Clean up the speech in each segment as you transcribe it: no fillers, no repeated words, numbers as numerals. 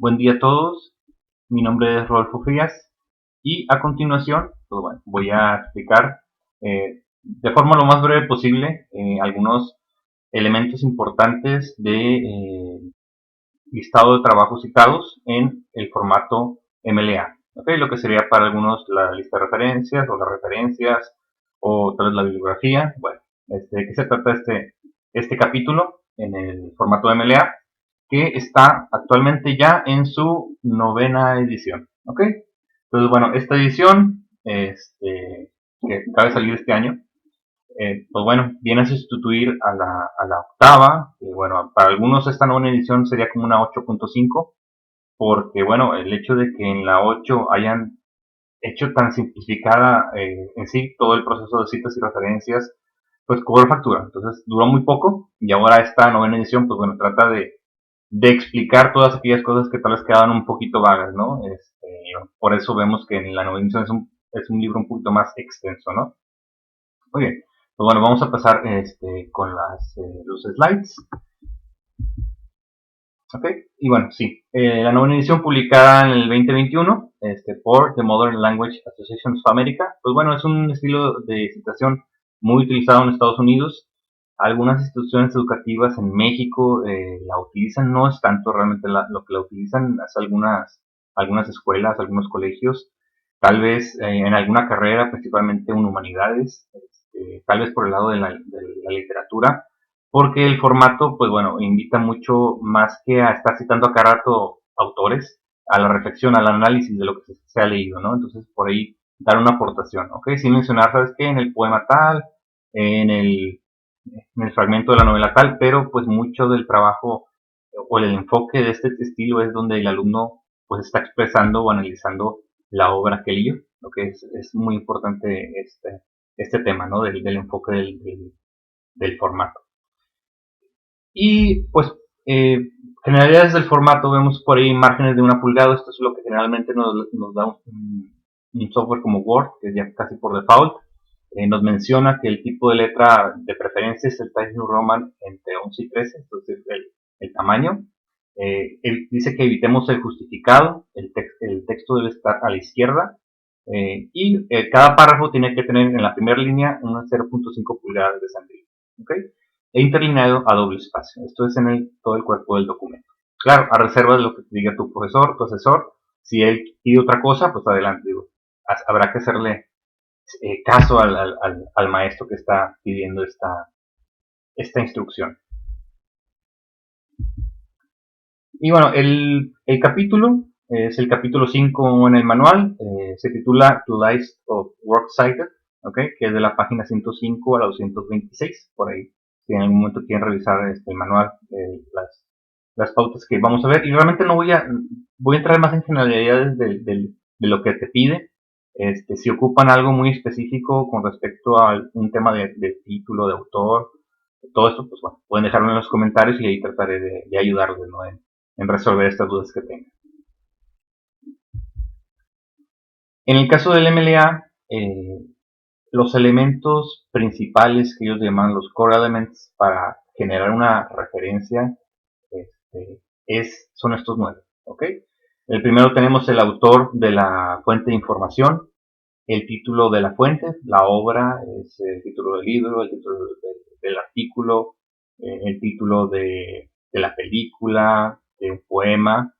Buen día a todos, mi nombre es Rodolfo Frías y a continuación voy a explicar de forma lo más breve posible algunos elementos importantes de listado de trabajos citados en el formato MLA. ¿Okay? Lo que sería para algunos la lista de referencias o las referencias o tal vez la bibliografía. Bueno, ¿de qué se trata este capítulo en el formato MLA? Que está actualmente ya en su 9ª edición. ¿Ok? Entonces, bueno, esta edición que acaba de salir este año, pues bueno, viene a sustituir a la octava. Que bueno, para algunos esta 9ª edición sería como una 8.5, porque bueno, el hecho de que en la 8 hayan hecho tan simplificada en sí todo el proceso de citas y referencias, pues cobró factura. Entonces duró muy poco y ahora esta 9ª edición, pues bueno, trata de explicar todas aquellas cosas que tal vez quedaban un poquito vagas, ¿no? Por eso vemos que en la 9ª edición es un libro un poquito más extenso, ¿no? Muy bien, pues bueno, vamos a pasar con los slides. ¿Ok? Y bueno, sí, la 9ª edición publicada en el 2021 por The Modern Language Association of America, pues bueno, es un estilo de citación muy utilizado en Estados Unidos. Algunas instituciones educativas en México la utilizan, no es tanto realmente lo que la utilizan, es algunas escuelas, algunos colegios, tal vez en alguna carrera, principalmente en humanidades, tal vez por el lado de la literatura, porque el formato, pues bueno, invita mucho más que a estar citando a cada rato autores, a la reflexión, al análisis de lo que se ha leído, ¿no? Entonces, por ahí dar una aportación, ¿ok? Sin mencionar, ¿sabes qué? En el poema tal, en el, en el fragmento de la novela tal, pero pues mucho del trabajo o el enfoque de este estilo es donde el alumno pues está expresando o analizando la obra que leyó, lo que es muy importante este tema, ¿no? Del enfoque del formato. Y pues generalidades del formato, vemos por ahí márgenes de 1 pulgada. Esto es lo que generalmente nos da un software como Word, que es ya casi por default. Nos menciona que el tipo de letra de preferencia es el Times New Roman entre 11 y 13, entonces el tamaño. Él dice que evitemos el justificado, el texto debe estar a la izquierda, y cada párrafo tiene que tener en la primera línea unas 0.5 pulgadas de sandía. ¿Okay? E interlineado a doble espacio. Esto es en todo el cuerpo del documento. Claro, a reserva de lo que te diga tu profesor, tu asesor. Si él pide otra cosa, pues adelante. Digo, habrá que hacerle caso al maestro que está pidiendo esta instrucción. Y bueno, el capítulo es el capítulo 5 en el manual. Se titula To List of Works Cited, ¿okay? Que es de la página 105 a la 226, por ahí. Si en algún momento quieren revisar el manual, las pautas que vamos a ver. Y realmente no voy a entrar más en generalidades de lo que te pide. Si ocupan algo muy específico con respecto a un tema de título, de autor, todo esto, pues bueno, pueden dejarlo en los comentarios y ahí trataré de ayudarles, ¿no? En resolver estas dudas que tengan. En el caso del MLA, los elementos principales que ellos llaman los core elements para generar una referencia son estos 9. ¿Ok? El primero tenemos el autor de la fuente de información, el título de la fuente, la obra, es el título del libro, el título del artículo, el título de la película, de un poema,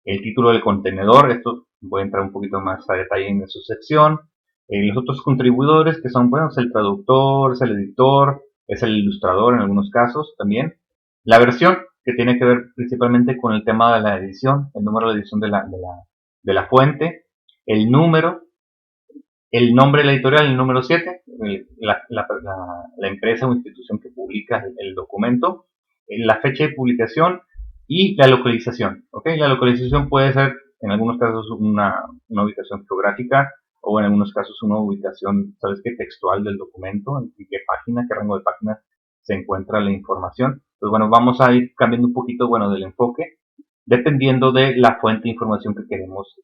el título del contenedor. Esto voy a entrar un poquito más a detalle en su sección. Los otros contribuidores que son, bueno, es el traductor, es el editor, es el ilustrador en algunos casos también. La versión, que tiene que ver principalmente con el tema de la edición, el número de edición de la fuente, el número, el nombre de la editorial, el número 7, la empresa o institución que publica el documento, la fecha de publicación y la localización. ¿Okay? La localización puede ser en algunos casos una ubicación geográfica o en algunos casos una ubicación, ¿sabes qué? Textual del documento, en qué página, qué rango de páginas se encuentra la información. Pues bueno, vamos a ir cambiando un poquito, bueno, del enfoque, dependiendo de la fuente de información que queremos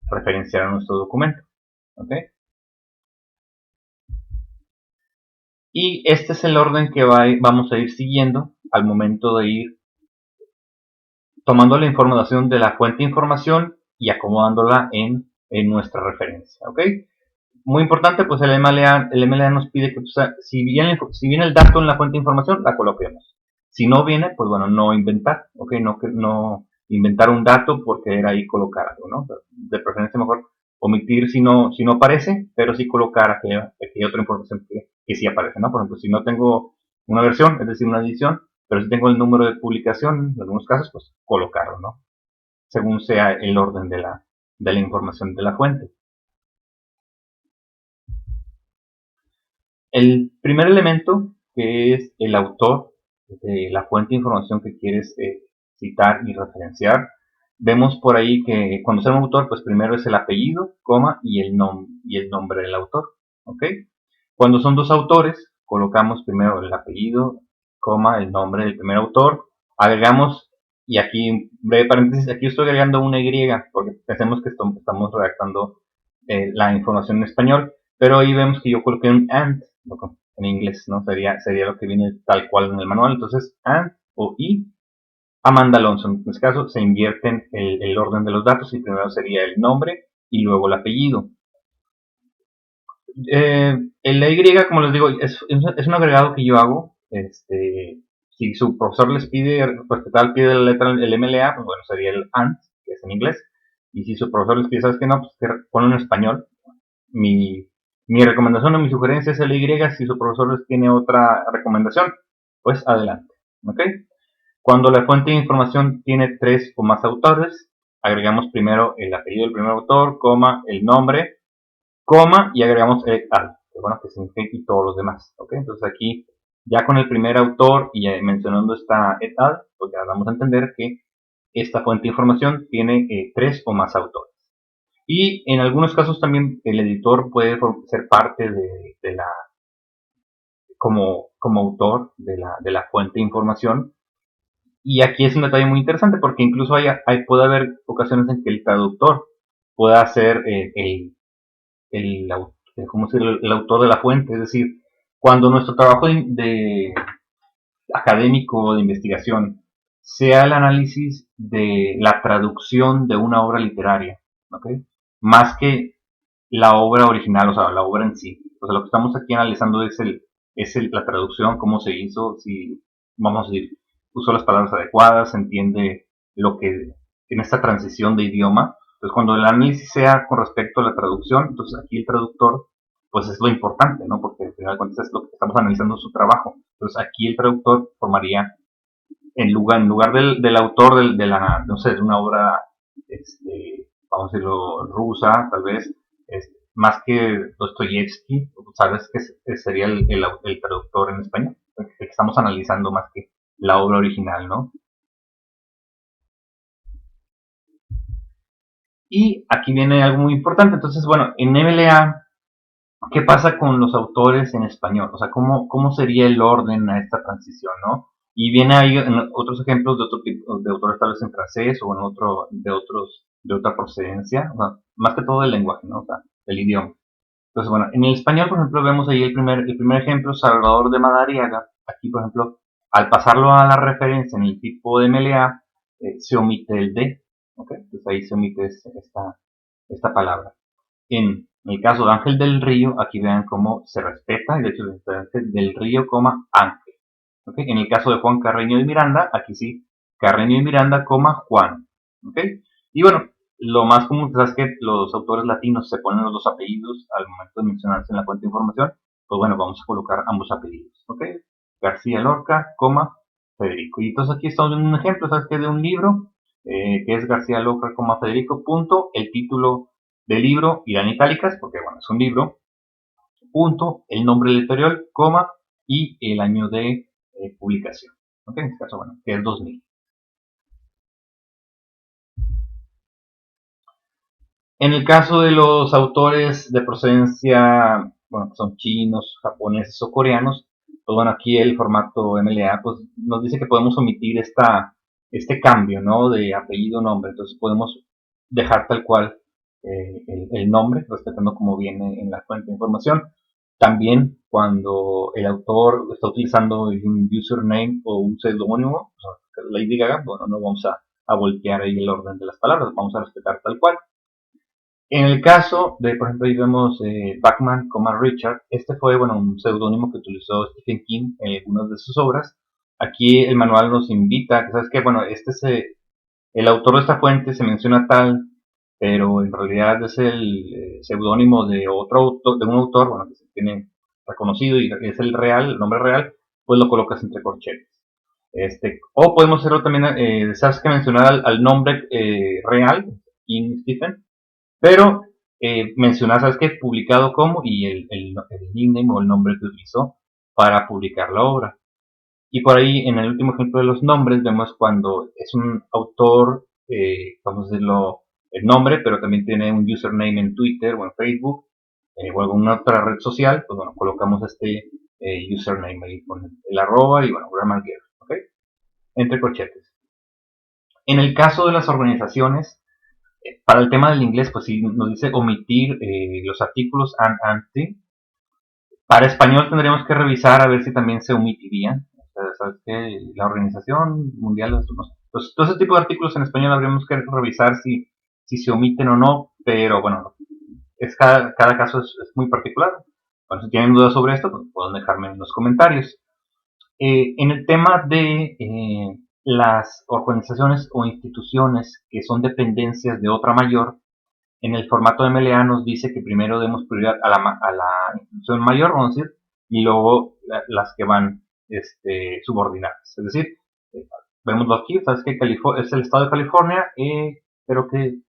referenciar a nuestro documento. ¿Okay? Y este es el orden que vamos a ir siguiendo al momento de ir tomando la información de la fuente de información y acomodándola en nuestra referencia, ¿ok? Muy importante, pues el MLA nos pide que, pues, si viene el dato en la fuente de información, la coloquemos. Si no viene, pues bueno, no inventar, ¿ok? No inventar un dato por querer ahí colocar algo, ¿no? De preferencia mejor omitir si no aparece, pero sí colocar aquella otra información que sí aparece, ¿no? Por ejemplo, si no tengo una versión, es decir, una edición, pero si tengo el número de publicación, en algunos casos, pues colocarlo, ¿no? Según sea el orden de la información de la fuente. El primer elemento, que es el autor de la fuente de información que quieres citar y referenciar, vemos por ahí que cuando sea un autor, pues primero es el apellido, coma, y el nombre del autor, ¿ok? Cuando son dos autores, colocamos primero el apellido, coma, el nombre del primer autor, agregamos, y aquí, breve paréntesis, aquí estoy agregando una Y, porque pensemos que estamos redactando la información en español, pero ahí vemos que yo coloqué un and, en inglés, ¿no? Sería lo que viene tal cual en el manual, entonces and o y, Amanda Alonso. En este caso se invierten el orden de los datos y primero sería el nombre y luego el apellido. El Y, como les digo, es un agregado que yo hago. Si su profesor les pide respetar al pie de la letra el MLA, pues bueno, sería el AND, que es en inglés. Y si su profesor les pide, ¿sabes qué? No, pues que ponen en español. Mi recomendación o mi sugerencia es el Y. Si su profesor les tiene otra recomendación, pues adelante. ¿Ok? Cuando la fuente de información tiene 3 o más autores, agregamos primero el apellido del primer autor, coma, el nombre, coma, y agregamos et al, que bueno, que significa y todos los demás, ¿ok? Entonces aquí, ya con el primer autor y mencionando esta et al, pues ya damos a entender que esta fuente de información tiene 3 o más autores. Y en algunos casos también el editor puede ser parte de la, como autor de la fuente de información. Y aquí es un detalle muy interesante porque incluso puede haber ocasiones en que el traductor pueda ser el, ¿cómo decirlo? El autor de la fuente. Es decir, cuando nuestro trabajo de académico o de investigación sea el análisis de la traducción de una obra literaria, ¿ok? Más que la obra original, o sea, la obra en sí. O sea, lo que estamos aquí analizando es la traducción, cómo se hizo, si, vamos a decir, usó las palabras adecuadas, se entiende lo que en esta transición de idioma. Entonces, cuando el análisis sea con respecto a la traducción, entonces aquí el traductor, pues es lo importante, ¿no? Porque al final de cuentas es lo que estamos analizando su trabajo. Entonces, aquí el traductor formaría, en lugar del autor no sé, de una obra, vamos a decirlo, rusa, tal vez, más que Dostoyevsky, sabes que sería el traductor en español, que estamos analizando más que la obra original, ¿no? Y aquí viene algo muy importante. Entonces, bueno, en MLA, ¿qué pasa con los autores en español? O sea, ¿cómo sería el orden a esta transición, no? Y viene ahí en otros ejemplos de otro tipo de autores tal vez en francés o de otra procedencia, o sea, más que todo el lenguaje, ¿no? O sea, el idioma. Entonces, bueno, en el español, por ejemplo, vemos ahí el primer ejemplo, Salvador de Madariaga. Aquí, por ejemplo, al pasarlo a la referencia en el tipo de MLA, se omite el D, ¿ok? Entonces ahí se omite esta palabra. En el caso de Ángel del Río, aquí vean cómo se respeta, y de hecho Ángel del Río, Ángel. ¿Okay? En el caso de Juan Carreño de Miranda, aquí sí, Carreño de Miranda, Juan. ¿Okay? Y bueno, lo más común es que los autores latinos se ponen los dos apellidos al momento de mencionarse en la fuente de información. Pues bueno, vamos a colocar ambos apellidos. ¿Okay? García Lorca, Federico. Y entonces aquí estamos viendo un ejemplo, ¿sabes qué? De un libro, que es García Lorca, Federico, punto, el título del libro irá en itálicas, porque bueno, es un libro, punto, el nombre del editorial, y el año de publicación. ¿Ok? En este caso, bueno, que es 2000. En el caso de los autores de procedencia, bueno, que son chinos, japoneses o coreanos, pues bueno, aquí el formato MLA pues, nos dice que podemos omitir este cambio, ¿no? De apellido-nombre. Entonces podemos dejar tal cual el nombre, respetando como viene en la fuente de información. También cuando el autor está utilizando un username o un seudónimo, o sea, Lady Gaga, bueno, no vamos a a voltear ahí el orden de las palabras, vamos a respetar tal cual. En el caso de, por ejemplo, ahí vemos Batman, Richard, este fue, bueno, un seudónimo que utilizó Stephen King en algunas de sus obras. Aquí el manual nos invita, ¿sabes qué? Bueno, este es el autor de esta fuente, se menciona tal, pero en realidad es el seudónimo de otro autor, de un autor, bueno, que se tiene reconocido y es el real, el nombre real, pues lo colocas entre corchetes. O podemos hacerlo también, sabes que mencionar al nombre real, King Stephen, pero mencionar, sabes que publicado como y el nickname o el nombre que utilizó para publicar la obra. Y por ahí, en el último ejemplo de los nombres, vemos cuando es un autor, vamos a decirlo, el nombre, pero también tiene un username en Twitter o en Facebook o alguna otra red social, pues bueno, colocamos este username ahí con el arroba y bueno, grammar gear, ¿ok? Entre corchetes. En el caso de las organizaciones, para el tema del inglés, pues sí nos dice omitir los artículos ante. Para español tendríamos que revisar a ver si también se omitirían. O sea, sabes que la Organización Mundial de todo ese tipo de artículos en español habríamos que revisar si se omiten o no, pero bueno, cada caso es muy particular. Bueno, si tienen dudas sobre esto, pues pueden dejarme en los comentarios. En el tema de las organizaciones o instituciones que son dependencias de otra mayor, en el formato de MLA nos dice que primero demos prioridad a la institución mayor, vamos a decir, y luego las que van subordinadas. Es decir, eh, vemoslo aquí, sabes que es el estado de California, pero que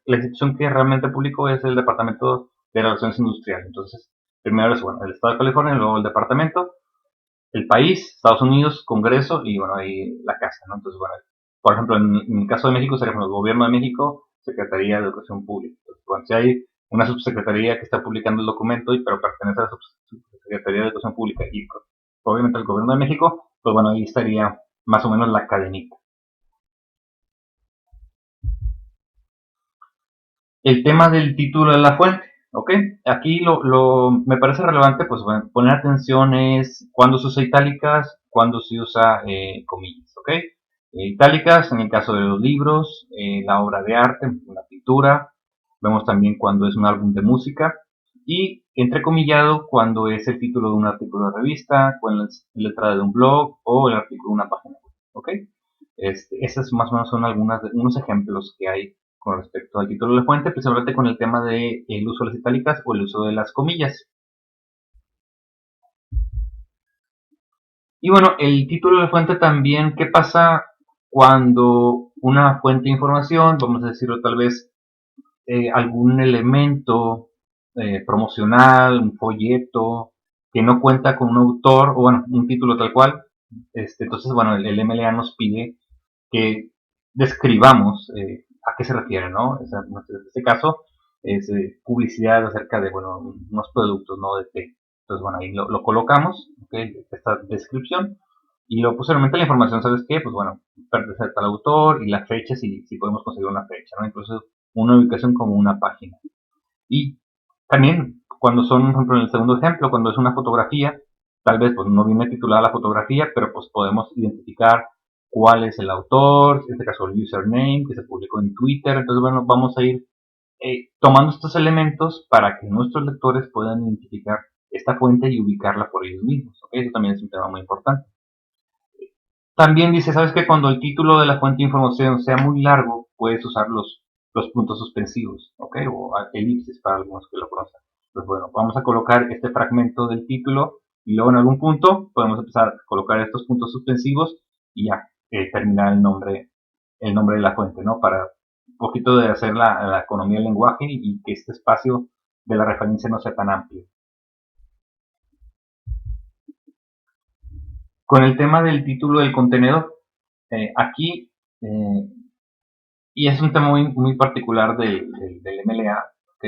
la institución que realmente publicó es el Departamento de Relaciones Industriales. Entonces, primero es bueno, el estado de California, luego el departamento, el país, Estados Unidos, Congreso y bueno, ahí la casa, ¿no? Entonces, bueno, por ejemplo, en el caso de México sería el Gobierno de México, Secretaría de Educación Pública. Entonces, bueno, si hay una subsecretaría que está publicando el documento y pero pertenece a la subsecretaría de Educación Pública y obviamente el Gobierno de México, pues bueno, ahí estaría más o menos la cadenita. El tema del título de la fuente, ¿ok? Aquí me parece relevante, pues bueno, poner atención es cuando se usa itálicas, cuando se usa comillas, ¿ok? Itálicas en el caso de los libros, la obra de arte, la pintura, vemos también cuando es un álbum de música y entrecomillado cuando es el título de un artículo de revista, cuando es la entrada de un blog o el artículo de una página web, ¿ok? Esas más o menos son unos ejemplos que hay con respecto al título de la fuente, principalmente con el tema del uso de las itálicas o el uso de las comillas. Y bueno, el título de la fuente también, ¿qué pasa cuando una fuente de información, vamos a decirlo tal vez, algún elemento promocional, un folleto, que no cuenta con un autor, o bueno, un título tal cual, entonces, bueno, el MLA nos pide que describamos a qué se refiere, ¿no? O sea, en este caso es publicidad acerca de, bueno, unos productos, ¿no? De té. Entonces, bueno, ahí lo colocamos, ¿ok? Esta descripción. Y luego posteriormente la información, ¿sabes qué? Pues bueno, pertenece al autor y la fecha, si podemos conseguir una fecha, ¿no? Incluso una ubicación como una página. Y también cuando son, por ejemplo, en el segundo ejemplo, cuando es una fotografía, tal vez pues no viene titulada la fotografía, pero pues podemos identificar cuál es el autor, en este caso el username que se publicó en Twitter. Entonces, bueno, vamos a ir tomando estos elementos para que nuestros lectores puedan identificar esta fuente y ubicarla por ellos mismos. ¿Ok? Eso también es un tema muy importante. También dice, ¿sabes que cuando el título de la fuente de información sea muy largo, puedes usar los puntos suspensivos, ¿ok? O elipsis para algunos que lo conocen. Pues bueno, vamos a colocar este fragmento del título y luego en algún punto podemos empezar a colocar estos puntos suspensivos y ya terminar el nombre de la fuente, ¿no? Para un poquito de hacer la economía del lenguaje y que este espacio de la referencia no sea tan amplio. Con el tema del título del contenedor, aquí y es un tema muy particular del MLA, ¿ok?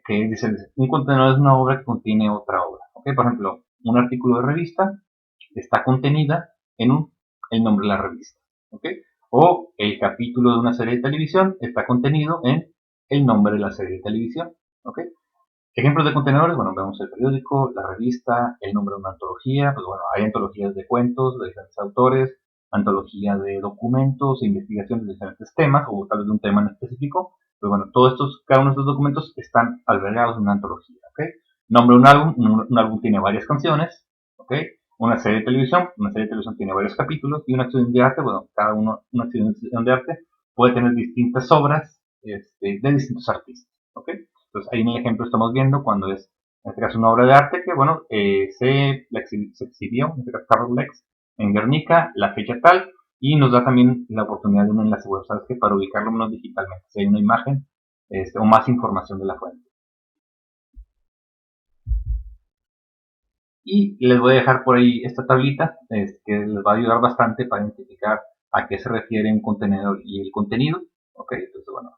Que dice, un contenedor es una obra que contiene otra obra, ¿ok? Por ejemplo, un artículo de revista está contenida en el nombre de la revista, ¿ok? O el capítulo de una serie de televisión está contenido en el nombre de la serie de televisión, ¿ok? Ejemplos de contenedores, bueno, vemos el periódico, la revista, el nombre de una antología, pues bueno, hay antologías de cuentos de diferentes autores, antología de documentos e investigaciones de diferentes temas, o tal vez de un tema en específico. Pero bueno, cada uno de estos documentos están albergados en una antología, ¿ok? Nombre un álbum, un álbum tiene varias canciones, ¿ok? Una serie de televisión tiene varios capítulos, y una exhibición de arte, bueno, una exhibición de arte puede tener distintas obras de distintos artistas, ¿ok? Entonces ahí en el ejemplo estamos viendo cuando es, en este caso, una obra de arte que, bueno, se exhibió, en este caso Carol Lex, en Guernica, la fecha tal, y nos da también la oportunidad de un enlace web, ¿sabes qué? Para ubicarlo menos digitalmente, si hay una imagen o más información de la fuente. Y les voy a dejar por ahí esta tablita que les va a ayudar bastante para identificar a qué se refiere un contenedor y el contenido. Ok, entonces bueno,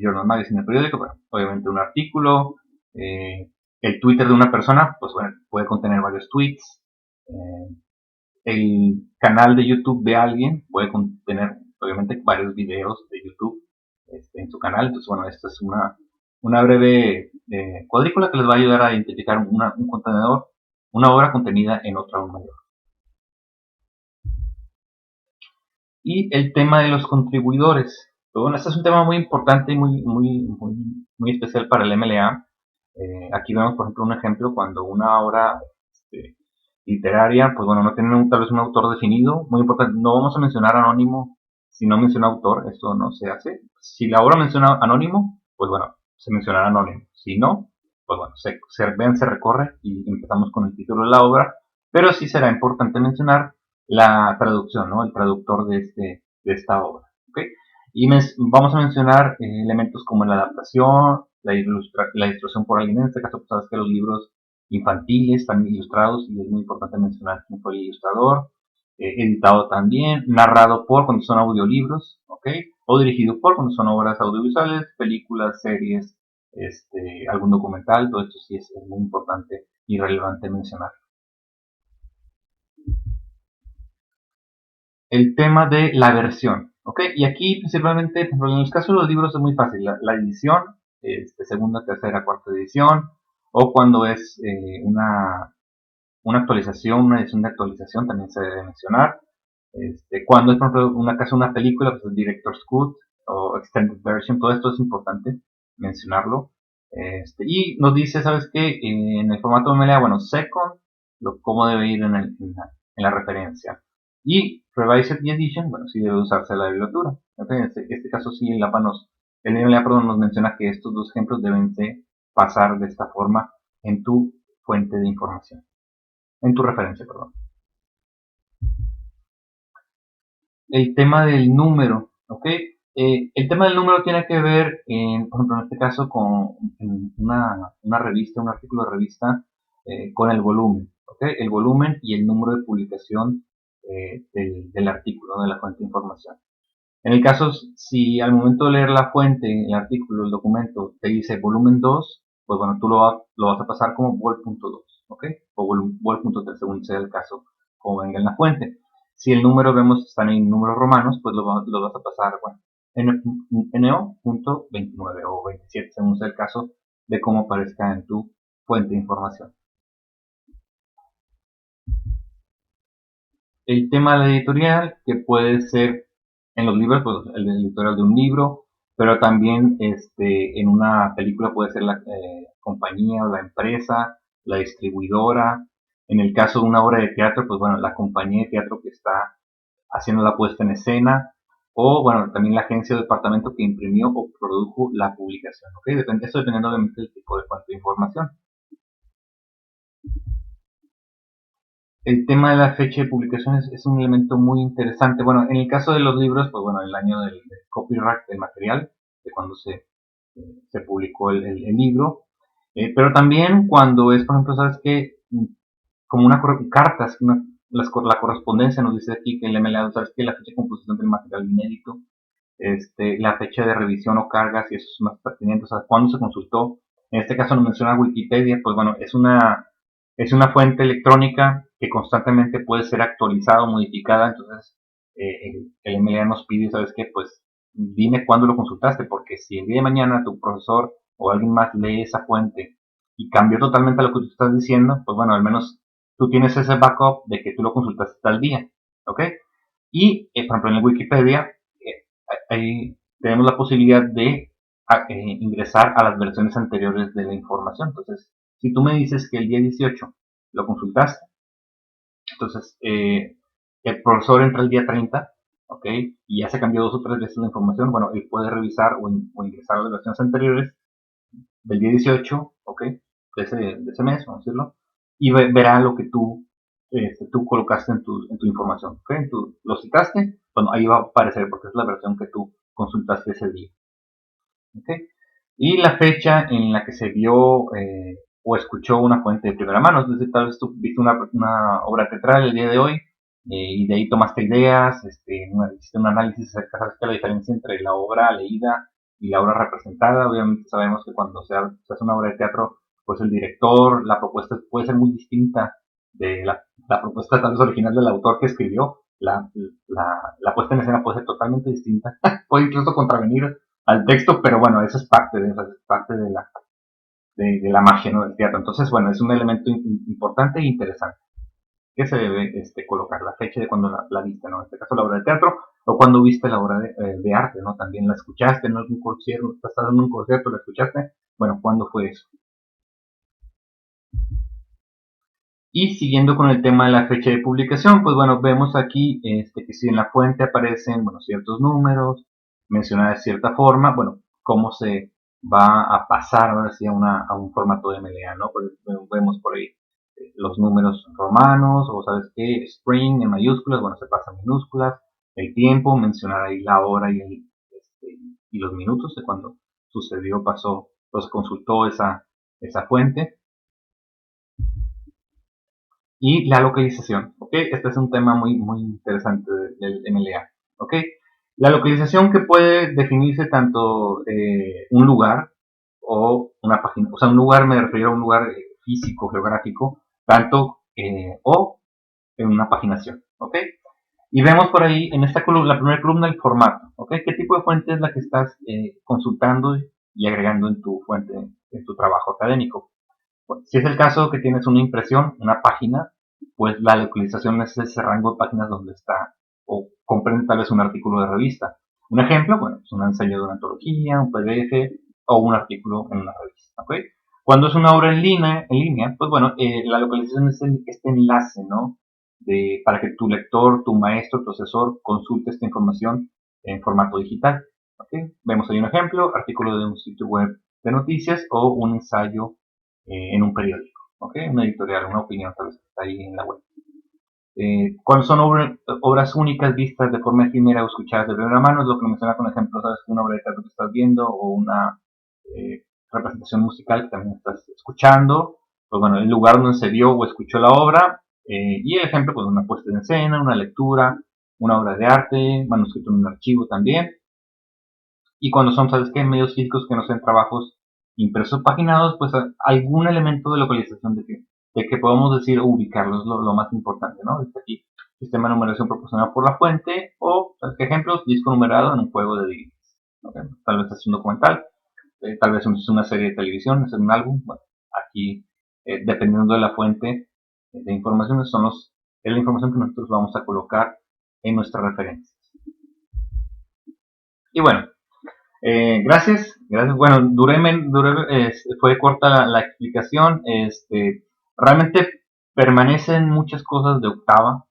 Journal Magazine, el periódico, bueno, obviamente un artículo, el Twitter de una persona, pues bueno, puede contener varios tweets, el canal de YouTube de alguien puede contener obviamente varios videos de YouTube en su canal. Entonces bueno, esta es una breve cuadrícula que les va a ayudar a identificar un contenedor, una obra contenida en otra aún mayor. Y el tema de los contribuidores. Bueno, este es un tema muy importante y muy especial para el MLA. Aquí vemos, por ejemplo, un ejemplo cuando una obra literaria, pues bueno, no tiene tal vez un autor definido. Muy importante, no vamos a mencionar anónimo si no menciona autor, esto no se hace. Si la obra menciona anónimo, pues bueno, se mencionará anónimo. Si no, pues bueno, se recorre y empezamos con el título de la obra. Pero sí será importante mencionar la traducción, ¿no? El traductor de esta obra, ¿ok? Y vamos a mencionar elementos como la adaptación, la ilustración por alguien. En este caso, pues sabes que los libros infantiles están ilustrados y es muy importante mencionar quién fue el ilustrador. Editado también, narrado por cuando son audiolibros, ¿ok? O dirigido por cuando son obras audiovisuales, películas, series, algún documental. Todo esto sí es muy importante y relevante mencionar. El tema de la versión, ¿ok? Y aquí principalmente, en el caso de los libros es muy fácil, la edición, segunda, tercera, cuarta edición, o cuando es una actualización, una edición de actualización también se debe mencionar. Cuando es, por ejemplo, una película, pues el Director's Cut o Extended Version, todo esto es importante mencionarlo. Y nos dice, ¿sabes qué? En el formato MLA, bueno, second, cómo debe ir en la referencia. Y Revised Edition, bueno, sí debe usarse la biblioteca. En este caso sí, el MLA, perdón, nos menciona que estos dos ejemplos deben de pasar de esta forma en tu fuente de información, en tu referencia, perdón. El tema del número, ¿ok? El tema del número tiene que ver, por ejemplo, en este caso, con una revista, un artículo de revista, con el volumen, ¿ok? El volumen y el número de publicación del artículo, de la fuente de información. En el caso, si al momento de leer la fuente, el artículo, el documento, te dice volumen 2, pues bueno, tú lo vas a pasar como vol.2, ¿ok? O vol.3, según sea el caso, como venga en la fuente. Si el número vemos están en números romanos, pues lo vas a pasar, bueno, NO.29 o 27, según sea el caso de cómo aparezca en tu fuente de información. El tema de la editorial, que puede ser en los libros, pues el editorial de un libro, pero también en una película puede ser la compañía o la empresa, la distribuidora. En el caso de una obra de teatro, pues bueno, la compañía de teatro que está haciendo la puesta en escena, o bueno, también la agencia o departamento que imprimió o produjo la publicación, ¿ok? Eso dependiendo obviamente del tipo de fuente de información. El tema de la fecha de publicación es un elemento muy interesante. Bueno, en el caso de los libros, pues bueno, el año del copyright del material, de cuando se publicó el libro. Pero también cuando es, por ejemplo, sabes que como cartas, la correspondencia nos dice aquí que el MLA, sabes que la fecha de composición del material inédito, la fecha de revisión o cargas, y eso es más pertinente, o sea, cuándo se consultó. En este caso nos menciona Wikipedia, pues bueno, es una fuente electrónica que constantemente puede ser actualizada o modificada. Entonces el MLA nos pide, ¿sabes qué? Pues dime cuándo lo consultaste, porque si el día de mañana tu profesor o alguien más lee esa fuente y cambió totalmente a lo que tú estás diciendo, pues bueno, al menos tú tienes ese backup de que tú lo consultaste tal día, ¿ok? Y, por ejemplo, en el Wikipedia, ahí tenemos la posibilidad de ingresar a las versiones anteriores de la información. Entonces, si tú me dices que el día 18 lo consultaste, entonces el profesor entra el día 30, ¿ok? Y ya se cambió 2 o 3 veces la información, bueno, él puede revisar o ingresar a las versiones anteriores del día 18, ¿ok? De ese mes, vamos a decirlo, y verá lo que tú colocaste en tu información, ¿ok? Tú lo citaste, bueno, ahí va a aparecer porque es la versión que tú consultaste ese día, ¿ok? Y la fecha en la que se vio o escuchó una fuente de primera mano, es decir, tal vez tú viste una obra teatral el día de hoy y de ahí tomaste ideas, hiciste un análisis acerca, sabes que la diferencia entre la obra leída y la obra representada. Obviamente sabemos que cuando se hace una obra de teatro, pues el director, la propuesta puede ser muy distinta de la propuesta tal vez original del autor que escribió. La puesta en escena puede ser totalmente distinta, puede incluso contravenir al texto, pero bueno, eso es parte de la magia, ¿no?, del teatro. Entonces, bueno, es un elemento importante e interesante que se debe colocar la fecha de cuando la viste, ¿no? En este caso la obra de teatro, o cuando viste la obra de arte, ¿no? También la escuchaste, ¿no? En un concierto, estás dando un concierto, la escuchaste, bueno, ¿cuándo fue eso? Y siguiendo con el tema de la fecha de publicación, pues bueno, vemos aquí que si en la fuente aparecen, bueno, ciertos números, mencionados de cierta forma, bueno, cómo se va a pasar ahora sí a un formato de MLA, ¿no? Vemos por ahí los números romanos, o sabes qué, spring en mayúsculas, bueno, se pasa a minúsculas, el tiempo, mencionar ahí la hora y los minutos de cuando sucedió, pasó, pues consultó esa fuente. Y la localización, ¿ok? Este es un tema muy, muy interesante del MLA, ¿ok? La localización que puede definirse tanto un lugar o una página, o sea, un lugar me refiero a un lugar físico, geográfico, tanto o en una paginación, ¿ok? Y vemos por ahí en esta columna, la primera columna, el formato, ¿ok? ¿Qué tipo de fuente es la que estás consultando y agregando en tu fuente, en tu trabajo académico? Si es el caso que tienes una impresión, una página, pues la localización es ese rango de páginas donde está o comprende tal vez un artículo de revista. Un ejemplo, bueno, es un ensayo de una antología, un PDF o un artículo en una revista. ¿Ok? Cuando es una obra en línea, pues bueno, la localización es este enlace, ¿no? Para que tu lector, tu maestro, tu asesor consulte esta información en formato digital. ¿Ok? Vemos ahí un ejemplo, artículo de un sitio web de noticias o un ensayo en un periódico, ¿ok? Una editorial, una opinión tal vez está ahí en la web. Cuando son obras únicas vistas de forma efímera o escuchadas de primera mano, es lo que menciona con ejemplo, sabes que una obra de teatro que estás viendo o una representación musical que también estás escuchando, pues bueno, el lugar donde se vio o escuchó la obra, y el ejemplo, pues una puesta en escena, una lectura, una obra de arte, manuscrito en un archivo también. Y cuando son, ¿sabes qué?, medios físicos que no sean trabajos impresos paginados, pues algún elemento de localización de que podemos decir o ubicarlo es lo más importante, ¿no? Desde aquí, sistema de numeración proporcionado por la fuente, o, ¿sabes qué ejemplos? Disco numerado en un juego de dígitos. ¿Okay? Tal vez es un documental, tal vez es una serie de televisión, es un álbum. Bueno, aquí, dependiendo de la fuente de información, es la información que nosotros vamos a colocar en nuestras referencias. Y bueno, gracias. Bueno, fue corta la explicación. Realmente permanecen muchas cosas de octava.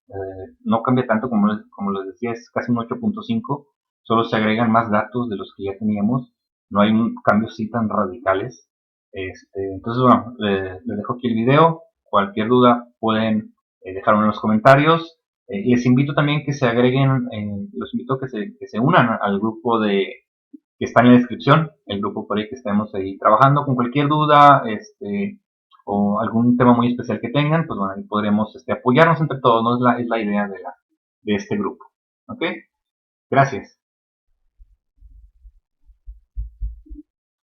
No cambia tanto como les decía, es casi un 8.5. Solo se agregan más datos de los que ya teníamos. No hay cambios así tan radicales. Entonces, bueno, les dejo aquí el video. Cualquier duda pueden dejarme en los comentarios. Les invito también que se agreguen, los invito a que se unan al grupo que está en la descripción, el grupo por ahí que estemos ahí trabajando con cualquier duda, o algún tema muy especial que tengan, pues bueno, ahí podremos apoyarnos entre todos, ¿no? Es la idea de este grupo. ¿Ok? Gracias.